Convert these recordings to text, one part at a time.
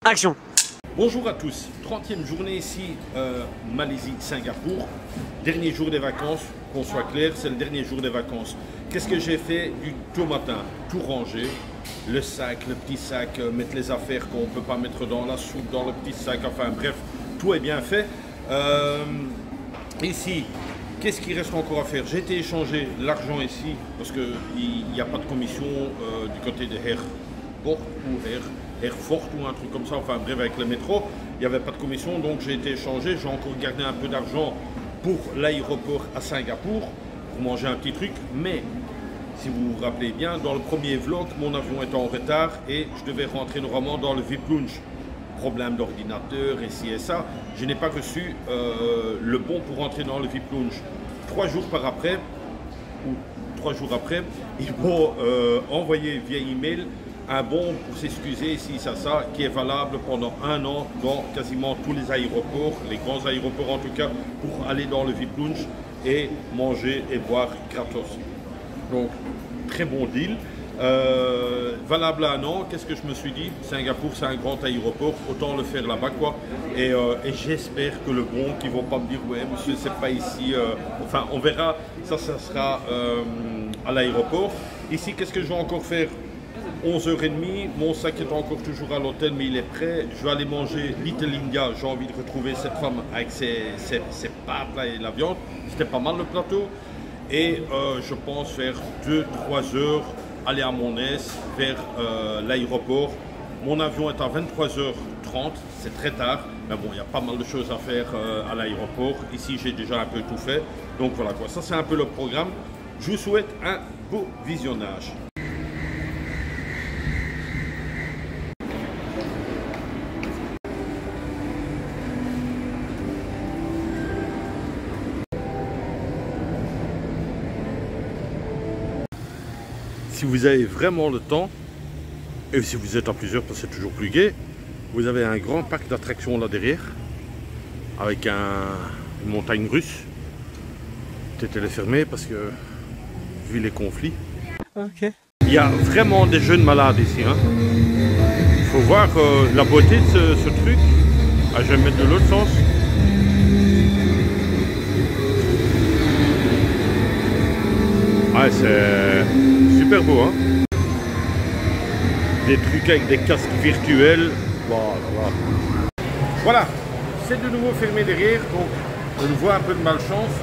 Action. Bonjour à tous, 30e journée ici, Malaisie, Singapour. Dernier jour des vacances, qu'on soit clair, c'est le dernier jour des vacances. Qu'est-ce que j'ai fait du tout matin? Tout ranger, le sac, le petit sac, mettre les affaires qu'on ne peut pas mettre dans la soupe, dans le petit sac, enfin bref, tout est bien fait. Ici, qu'est-ce qu'il reste encore à faire? J'ai été échanger l'argent ici, parce qu'il n'y a pas de commission du côté de Airport ou Airfort ou un truc comme ça, enfin bref, avec le métro, il n'y avait pas de commission, donc j'ai été échangé. J'ai encore gardé un peu d'argent pour l'aéroport à Singapour, pour manger un petit truc, mais si vous vous rappelez bien, dans le premier vlog, mon avion était en retard et je devais rentrer normalement dans le VIP Lounge. Problème d'ordinateur, et ci et ça, je n'ai pas reçu le bon pour rentrer dans le VIP Lounge. 3 jours après, ils m'ont envoyé via email un bon pour s'excuser, ici, ça, qui est valable pendant 1 an dans quasiment tous les aéroports, les grands aéroports en tout cas, pour aller dans le VIP Lounge et manger et boire gratos. Donc, très bon deal. Valable à 1 an, qu'est-ce que je me suis dit? Singapour, c'est un grand aéroport, autant le faire là-bas, quoi. Et j'espère que le bon, qu'ils vont pas me dire, ouais, monsieur, c'est pas ici. Enfin, on verra, ça sera à l'aéroport. Ici, qu'est-ce que je vais encore faire? 11h30, mon sac est encore toujours à l'hôtel, mais il est prêt. Je vais aller manger Little India. J'ai envie de retrouver cette femme avec ses pâtes là, et la viande. C'était pas mal le plateau. Et je pense faire 2-3 heures, aller à mon aise vers l'aéroport. Mon avion est à 23h30, c'est très tard. Mais bon, il y a pas mal de choses à faire à l'aéroport. Ici, j'ai déjà un peu tout fait. Donc voilà quoi, ça c'est un peu le programme. Je vous souhaite un beau visionnage. Si vous avez vraiment le temps, et si vous êtes à plusieurs parce que c'est toujours plus gai, vous avez un grand parc d'attractions là derrière, avec une montagne russe. Peut-être elle est fermée parce que, vu les conflits. Ok. Il y a vraiment des jeunes malades ici. Hein. Il faut voir la beauté de ce truc. Ah, je vais me mettre de l'autre sens. Ah, c'est super beau, hein. Des trucs avec des casques virtuels. Voilà, c'est de nouveau fermé derrière, donc on voit un peu de malchance.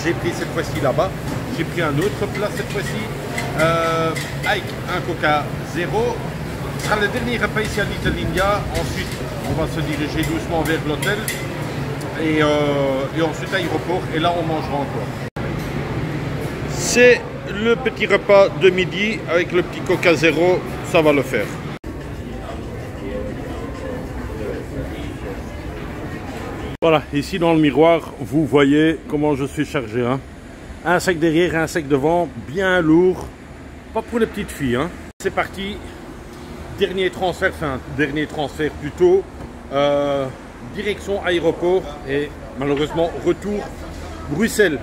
J'ai pris cette fois-ci là-bas. J'ai pris un autre plat cette fois-ci avec un Coca Zéro. Ce sera le dernier repas ici à Little India. Ensuite, on va se diriger doucement vers l'hôtel et ensuite à l'aéroport. Et là, on mangera encore. C'est le petit repas de midi avec le petit Coca Zéro, ça va le faire. Voilà, ici dans le miroir, vous voyez comment je suis chargé. Hein. Un sac derrière, un sac devant, bien lourd. Pas pour les petites filles. Hein. C'est parti. Dernier transfert plutôt. Direction aéroport et malheureusement retour Bruxelles.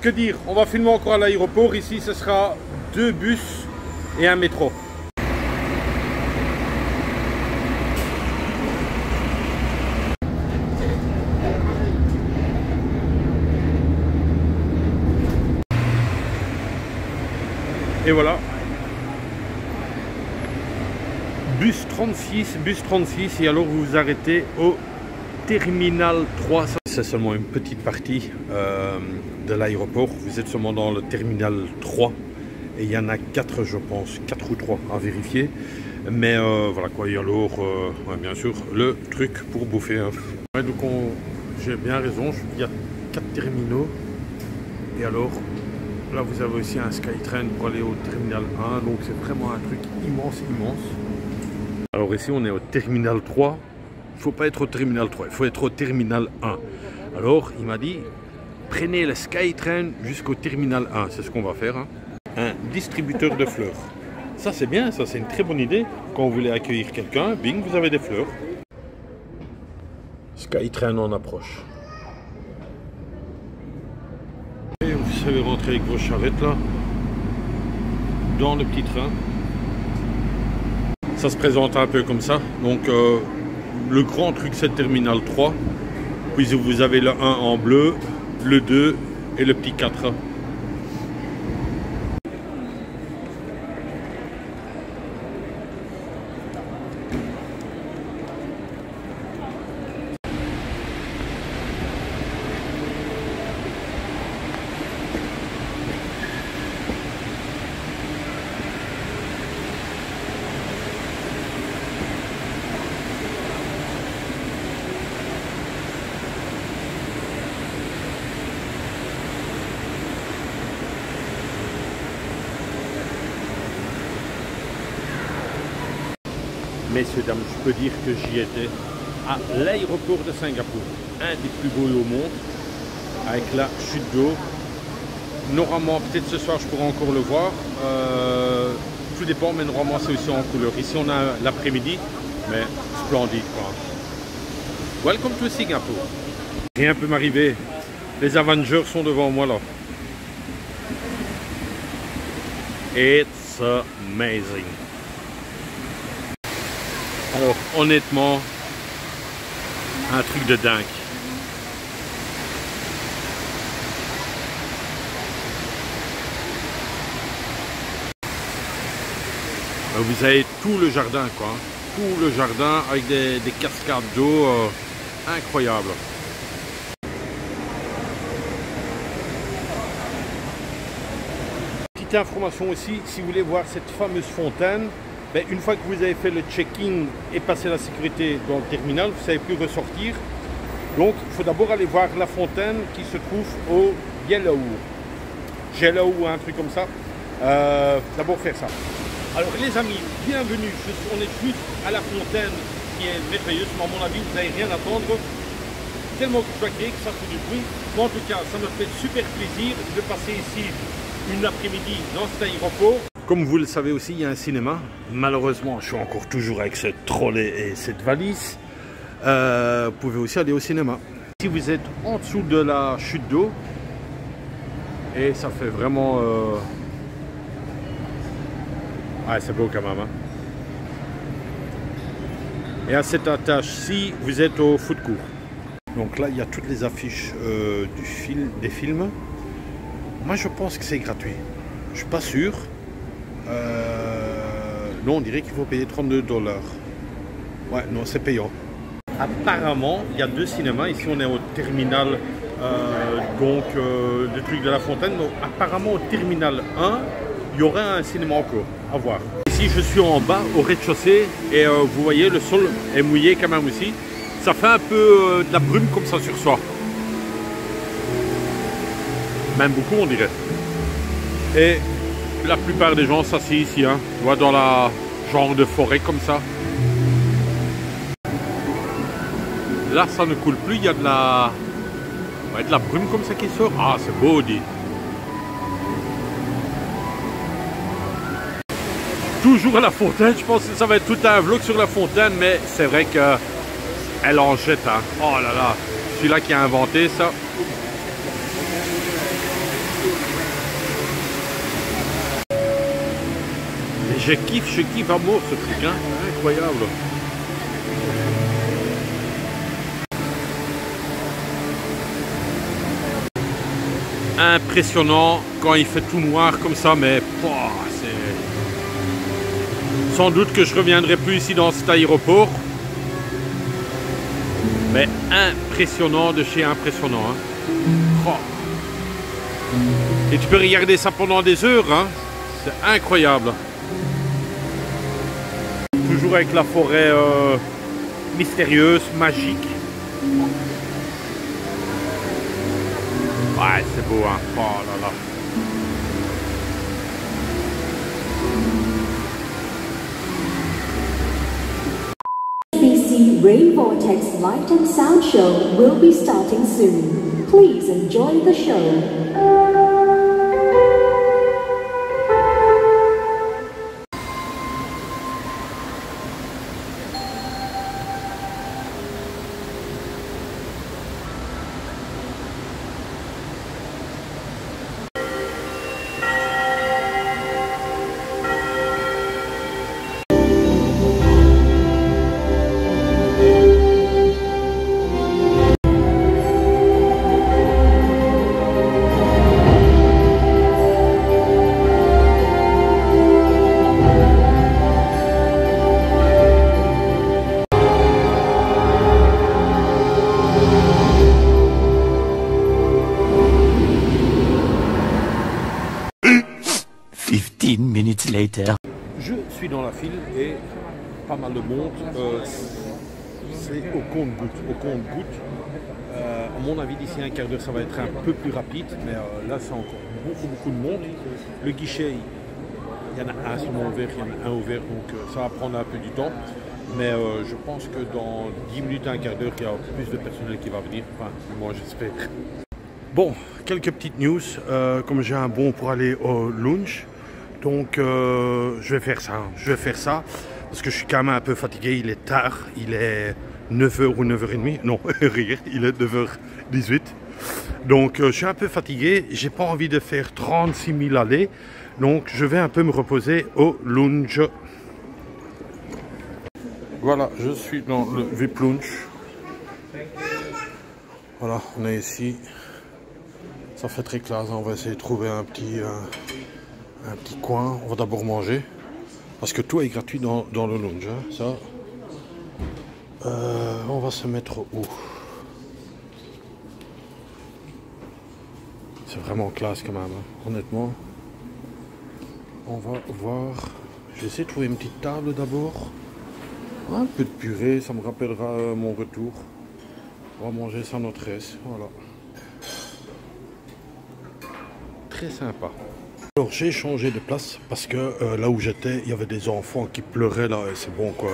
Que dire, on va filmer encore à l'aéroport. Ici ce sera 2 bus et un métro. Et voilà, bus 36 et alors vous vous arrêtez au terminal 3. C'est seulement une petite partie de l'aéroport. Vous êtes seulement dans le terminal 3 et il y en a 4 je pense, 4 ou 3 à vérifier. Mais voilà quoi, et alors ouais, bien sûr le truc pour bouffer. Hein. Ouais, donc j'ai bien raison, il y a 4 terminaux et alors là vous avez aussi un Skytrain pour aller au terminal 1, donc c'est vraiment un truc immense. Alors ici on est au terminal 3. Il ne faut pas être au terminal 3, il faut être au terminal 1. Alors, il m'a dit, prenez le Skytrain jusqu'au terminal 1. C'est ce qu'on va faire. Hein. Un distributeur de fleurs. Ça, c'est bien, ça, c'est une très bonne idée. Quand vous voulez accueillir quelqu'un, bing, vous avez des fleurs. Skytrain en approche. Et vous savez rentrer avec vos charrettes, là, dans le petit train. Ça se présente un peu comme ça. Donc le grand truc c'est le terminal 3. Puis vous avez le 1 en bleu, le 2 et le petit 4. Messieurs, dames, je peux dire que j'y étais à l'aéroport de Singapour, un des plus beaux au monde, avec la chute d'eau. Normalement, peut-être ce soir je pourrai encore le voir, tout dépend, mais normalement c'est aussi en couleur. Ici on a l'après-midi, mais splendide quoi. Welcome to Singapore. Rien peut m'arriver, les Avengers sont devant moi là. It's amazing. Alors honnêtement, un truc de dingue. Vous avez tout le jardin quoi, tout le jardin avec des cascades d'eau incroyables. Petite information aussi, si vous voulez voir cette fameuse fontaine, ben, une fois que vous avez fait le check-in et passé la sécurité dans le terminal, vous ne savez plus ressortir. Donc il faut d'abord aller voir la fontaine qui se trouve au Yellow, ou un truc comme ça. D'abord faire ça. Alors les amis, bienvenue, on est juste à la fontaine qui est merveilleuse, mais à mon avis vous n'avez rien à attendre, tellement craqué que ça fait du bruit. Moi en tout cas, ça me fait super plaisir de passer ici une après-midi dans cet aéroport. Comme vous le savez aussi, il y a un cinéma. Malheureusement, je suis encore toujours avec ce trolley et cette valise. Vous pouvez aussi aller au cinéma. Si vous êtes en dessous de la chute d'eau, et ça fait vraiment... Ah, c'est beau quand même. Hein. Et à cette étage-ci, vous êtes au food court. Donc là, il y a toutes les affiches des films. Moi, je pense que c'est gratuit. Je suis pas sûr. Non, on dirait qu'il faut payer 32 $. Ouais, non, c'est payant. Apparemment, il y a 2 cinémas. Ici, on est au terminal, le truc de la fontaine. Donc, apparemment, au terminal 1, il y aurait un cinéma encore. À voir. Ici, je suis en bas, au rez-de-chaussée. Et vous voyez, le sol est mouillé quand même aussi. Ça fait un peu de la brume comme ça sur soi. Même beaucoup, on dirait. Et la plupart des gens s'assient ici, hein, dans la genre de forêt comme ça. Là, ça ne coule plus, il y a de la brume comme ça qui sort. Ah, c'est beau, dit. Toujours à la fontaine, je pense que ça va être tout un vlog sur la fontaine, mais c'est vrai qu'elle en jette. Hein. Oh là là, celui-là qui a inventé ça. Je kiffe à mort ce truc, hein. Incroyable. Impressionnant quand il fait tout noir comme ça, mais c'est... Sans doute que je reviendrai plus ici dans cet aéroport. Mais impressionnant de chez impressionnant. Hein. Et tu peux regarder ça pendant des heures, hein. C'est incroyable. Toujours avec la forêt mystérieuse, magique. Ouais, c'est beau, hein. Oh là là. BBC Rain Vortex Light and Sound Show will be starting soon. Please enjoy the show. 15 minutes later. Je suis dans la file et pas mal de monde. C'est au compte-gouttes. Au compte-gouttes. À mon avis, d'ici un quart d'heure, ça va être un peu plus rapide. Mais là, c'est encore beaucoup de monde. Le guichet, il y en a un seulement ouvert, il y en a un ouvert. Donc ça va prendre un peu du temps. Mais je pense que dans 10 minutes, un quart d'heure, il y a plus de personnel qui va venir. Enfin, moi, j'espère. Bon, quelques petites news. Comme j'ai un bon pour aller au lunch. Donc je vais faire ça, parce que je suis quand même un peu fatigué, il est tard, il est 9h ou 9h30, non, rire, il est 9h18. Donc je suis un peu fatigué, j'ai pas envie de faire 36 000 allées, donc je vais un peu me reposer au lunch. Voilà, je suis dans le VIP lunch. Voilà, on est ici, ça fait très classe, on va essayer de trouver un petit coin. On va d'abord manger parce que tout est gratuit dans le lounge, hein. Ça on va se mettre où? C'est vraiment classe quand même, hein. Honnêtement, on va voir. Je vais essayer de trouver une petite table d'abord, un peu de purée, ça me rappellera mon retour. On va manger sans notre aise, voilà, très sympa. Alors j'ai changé de place parce que là où j'étais, il y avait des enfants qui pleuraient là, et c'est bon quoi,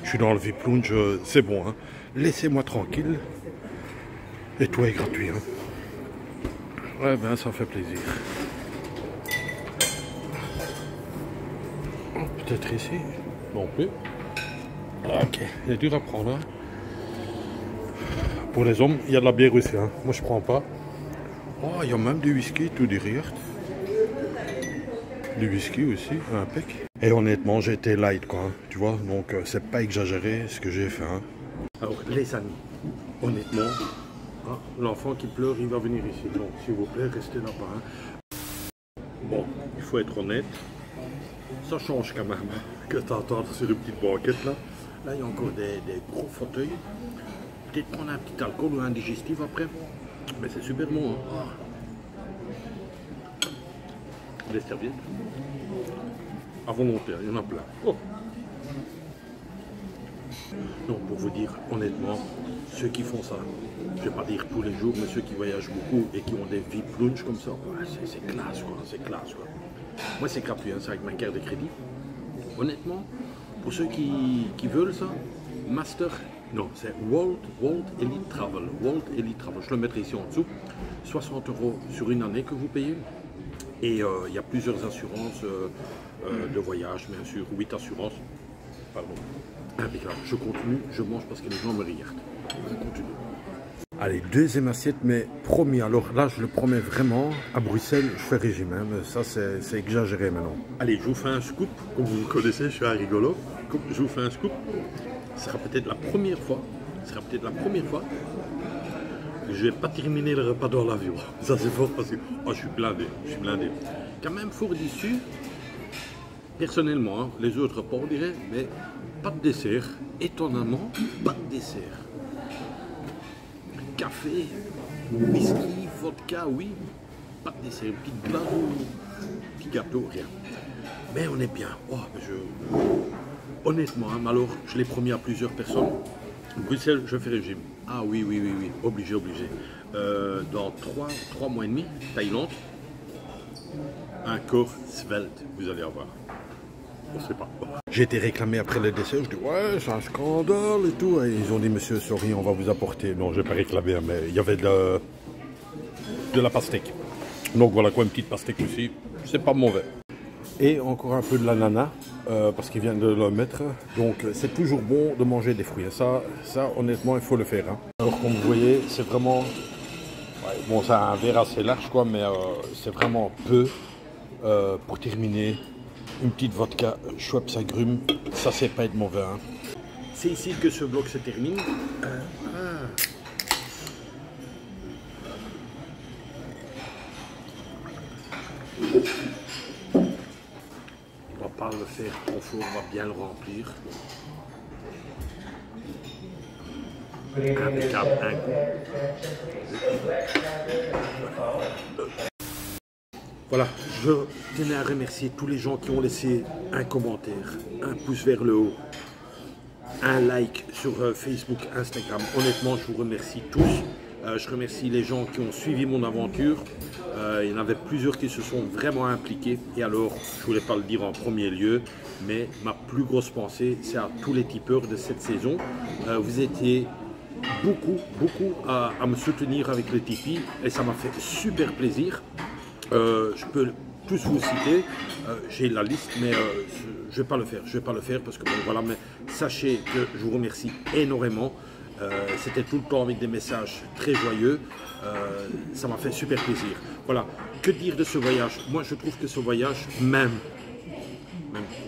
je suis dans le VIP lounge, c'est bon, hein. Laissez-moi tranquille, et tout est gratuit, hein. Ouais ben ça fait plaisir. Oh, peut-être ici, non plus. Ok, il est dur à prendre, hein. Pour les hommes, il y a de la bière aussi, hein. Moi je prends pas. Oh, il y a même du whisky, tout derrière. Du whisky aussi, impec. Et honnêtement, j'ai été light quoi, hein, tu vois, donc c'est pas exagéré ce que j'ai fait, hein. Alors les amis, honnêtement, hein, l'enfant qui pleure, il va venir ici. Donc s'il vous plaît, restez là-bas, hein. Bon, il faut être honnête, ça change quand même, hein, que t'entends sur les petites banquettes là. Là, il y a encore des gros fauteuils. Peut-être prendre un petit alcool ou un digestif après. Mais c'est super bon, hein. Des serviettes à volonté, il y en a plein. Oh. Donc pour vous dire honnêtement, ceux qui font ça, je ne vais pas dire tous les jours, mais ceux qui voyagent beaucoup et qui ont des VIP lunch comme ça, ouais, c'est classe quoi, c'est classe quoi. Moi c'est gratuit, hein, c'est avec ma carte de crédit. Honnêtement, pour ceux qui veulent ça, Master, non, c'est World Elite Travel. World Elite Travel, je le mettrai ici en dessous. 60 € sur une année que vous payez. Et il y a plusieurs assurances de voyage, bien sûr, 8 assurances. Pardon. Impeccable. Je continue, je mange parce que les gens me regardent. Je continue. Allez, deuxième assiette, mais promis. Alors là, je le promets vraiment, à Bruxelles, je fais régime. Hein, mais ça, c'est exagéré maintenant. Allez, je vous fais un scoop. Comme vous me connaissez, je suis un rigolo. Je vous fais un scoop. Ce sera peut-être la première fois. Je vais pas terminer le repas dans l'avion. Ça c'est fort parce que je suis blindé. Quand même four d'issue. Personnellement, hein, les autres repas on dirait, mais pas de dessert. Étonnamment, pas de dessert. Café, whisky, vodka, oui. Pas de dessert. Une petite glace ou petit gâteau, rien. Mais on est bien. Oh, honnêtement, hein, alors je l'ai promis à plusieurs personnes. Bruxelles, je fais régime. Ah oui, obligé. Dans 3 mois et demi, Thaïlande, un corps svelte, vous allez avoir. On ne sait pas. J'ai été réclamé après le dessert, je dis ouais, c'est un scandale et tout. Et ils ont dit monsieur, sorry, on va vous apporter. Non, je n'ai pas réclamé, mais il y avait de la pastèque. Donc voilà quoi, une petite pastèque aussi, c'est pas mauvais. Et encore un peu de l'ananas, parce qu'il vient de le mettre. Donc c'est toujours bon de manger des fruits. Ça honnêtement, il faut le faire, hein. Alors comme vous voyez, c'est vraiment... Ouais, bon, c'est un verre assez large, quoi, mais c'est vraiment peu. Pour terminer, une petite vodka Schweppes agrumes. Ça, c'est pas être mauvais, hein. C'est ici que ce vlog se termine. On va pas le faire trop fort, on va bien le remplir. Impeccable, un goût. Voilà, Je tenais à remercier tous les gens qui ont laissé un commentaire, un pouce vers le haut, un like sur Facebook, Instagram. Honnêtement, je vous remercie tous. Je remercie les gens qui ont suivi mon aventure. Il y en avait plusieurs qui se sont vraiment impliqués. Et alors, je ne voulais pas le dire en premier lieu, mais ma plus grosse pensée, c'est à tous les tipeurs de cette saison. Vous étiez beaucoup à me soutenir avec le Tipeee et ça m'a fait super plaisir. Je peux tous vous citer, j'ai la liste, mais je vais pas le faire parce que bon, voilà, mais sachez que je vous remercie énormément. C'était tout le temps avec des messages très joyeux, ça m'a fait super plaisir. Voilà, que dire de ce voyage? Moi je trouve que ce voyage, même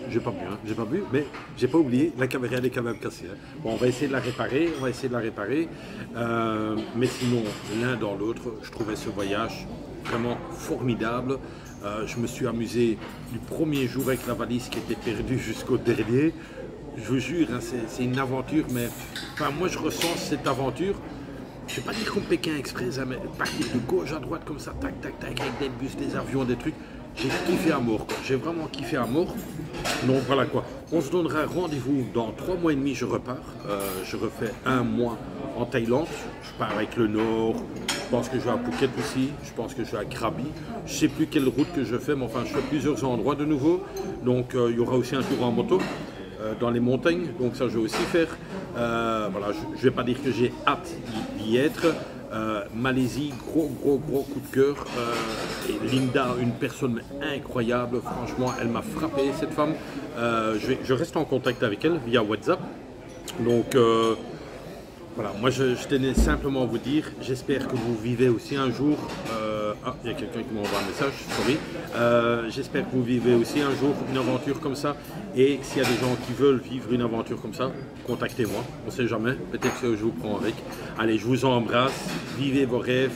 j'ai pas bu, mais j'ai pas oublié, la caméra elle est quand même cassée. Hein. Bon, on va essayer de la réparer, mais sinon, l'un dans l'autre, je trouvais ce voyage vraiment formidable. Je me suis amusé du premier jour avec la valise qui était perdue jusqu'au dernier. Je vous jure, hein, c'est une aventure, mais enfin, moi je ressens cette aventure. Je ne vais pas dire comme Pékin Express, hein, mais partir de gauche à droite comme ça, tac, avec des bus, des avions, des trucs. J'ai kiffé à mort, j'ai vraiment kiffé à mort. Donc voilà quoi, on se donnera rendez-vous dans 3 mois et demi, je repars. Je refais 1 mois en Thaïlande. Je pars avec le Nord, je pense que je vais à Phuket aussi, je pense que je vais à Krabi. Je ne sais plus quelle route que je fais, mais enfin je fais plusieurs endroits de nouveau. Donc il y aura aussi un tour en moto dans les montagnes, donc ça je vais aussi faire. Voilà, je ne vais pas dire que j'ai hâte d'y être. Malaisie, gros coup de cœur. Et Linda, une personne incroyable, franchement, elle m'a frappé cette femme. Je reste en contact avec elle via WhatsApp. Donc voilà, moi je tenais simplement à vous dire, j'espère que vous vivez aussi un jour. Il y a quelqu'un qui m'envoie un message, sorry. J'espère que vous vivez aussi un jour une aventure comme ça. Et s'il y a des gens qui veulent vivre une aventure comme ça, contactez-moi. On ne sait jamais, peut-être que je vous prends avec. Allez, je vous embrasse, vivez vos rêves,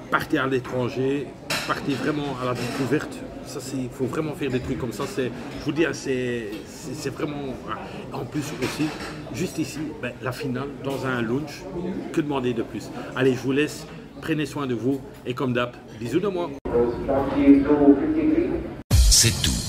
partez à l'étranger, partez vraiment à la découverte. Ça, il faut vraiment faire des trucs comme ça. Je vous dis, c'est vraiment... En plus aussi, juste ici, ben, la finale dans un lounge, que demander de plus? Allez, je vous laisse. Prenez soin de vous et comme d'hab, bisous de moi. C'est tout.